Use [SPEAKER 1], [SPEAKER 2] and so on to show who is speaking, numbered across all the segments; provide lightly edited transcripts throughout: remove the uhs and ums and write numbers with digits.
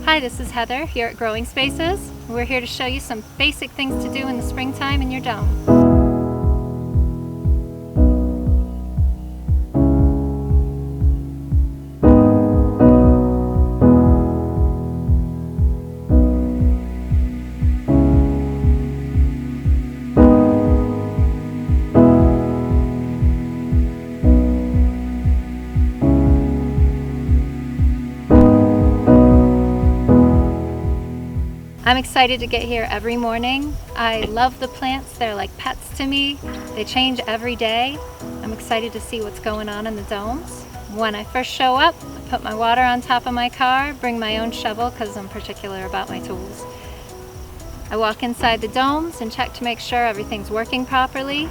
[SPEAKER 1] Hi, this is Heather here at Growing Spaces. We're here to show you some basic things to do in the springtime in your dome. I'm excited to get here every morning. I love the plants. They're like pets to me. They change every day. I'm excited to see what's going on in the domes. When I first show up, I put my water on top of my car, bring my own shovel because I'm particular about my tools. I walk inside the domes and check to make sure everything's working properly.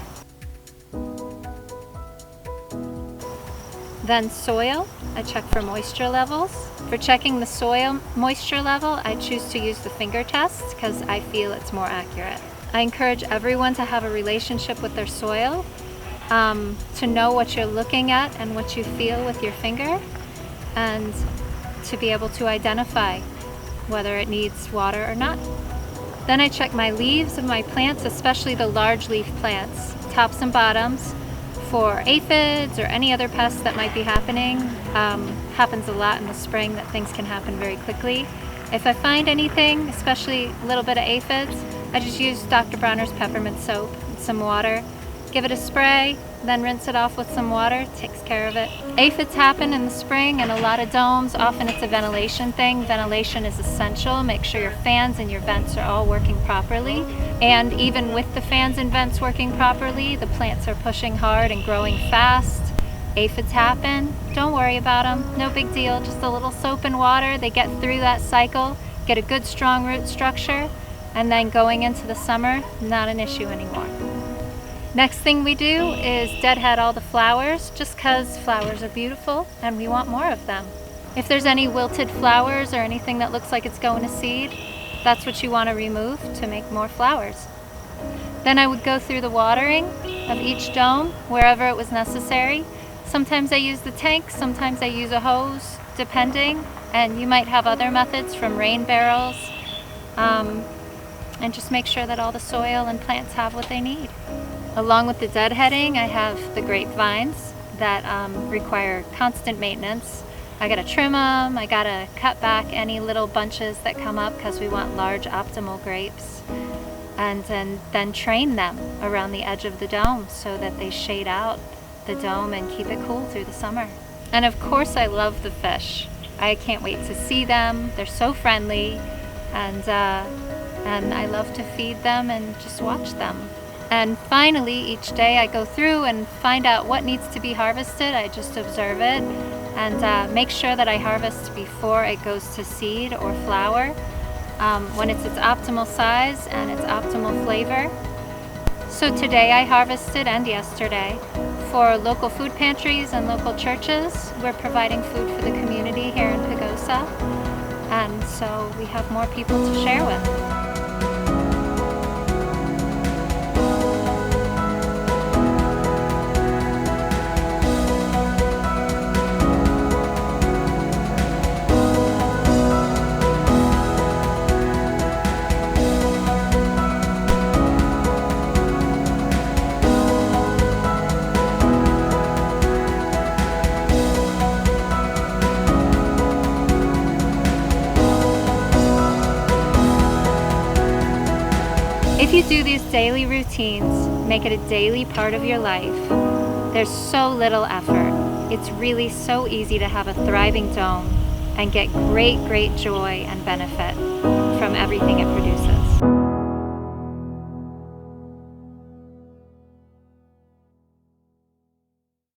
[SPEAKER 1] Then soil, I check for moisture levels. For checking the soil moisture level, I choose to use the finger test because I feel it's more accurate. I encourage everyone to have a relationship with their soil, to know what you're looking at and what you feel with your finger, and to be able to identify whether it needs water or not. Then I check my leaves of my plants, especially the large leaf plants, tops and bottoms, for aphids or any other pests that might be happening. Happens a lot in the spring that things can happen very quickly. If I find anything, especially a little bit of aphids, I just use Dr. Bronner's peppermint soap and some water, give it a spray, then rinse it off with some water, takes care of it. Aphids happen in the spring in a lot of domes. Often it's a ventilation thing. Ventilation is essential. Make sure your fans and your vents are all working properly. And even with the fans and vents working properly, the plants are pushing hard and growing fast. Aphids happen. Don't worry about them. No big deal. Just a little soap and water. They get through that cycle, get a good strong root structure, and then going into the summer, not an issue anymore. Next thing we do is deadhead all the flowers, just because flowers are beautiful and we want more of them. If there's any wilted flowers or anything that looks like it's going to seed, that's what you want to remove to make more flowers. Then I would go through the watering of each dome wherever it was necessary. Sometimes I use the tank, sometimes I use a hose, depending, and you might have other methods from rain barrels, and just make sure that all the soil and plants have what they need. Along with the deadheading, I have the grapevines that require constant maintenance. I gotta trim them, I gotta cut back any little bunches that come up because we want large optimal grapes, and then train them around the edge of the dome so that they shade out the dome and keep it cool through the summer. And of course I love the fish. I can't wait to see them. They're so friendly, and I love to feed them and just watch them. And finally, each day I go through and find out what needs to be harvested. I just observe it and make sure that I harvest before it goes to seed or flower, when it's its optimal size and its optimal flavor. So today I harvested, and yesterday, for local food pantries and local churches. We're providing food for the community here in Pagosa, and so we have more people to share with. If you do these daily routines, make it a daily part of your life, there's so little effort. It's really so easy to have a thriving dome and get great joy and benefit from everything it produces.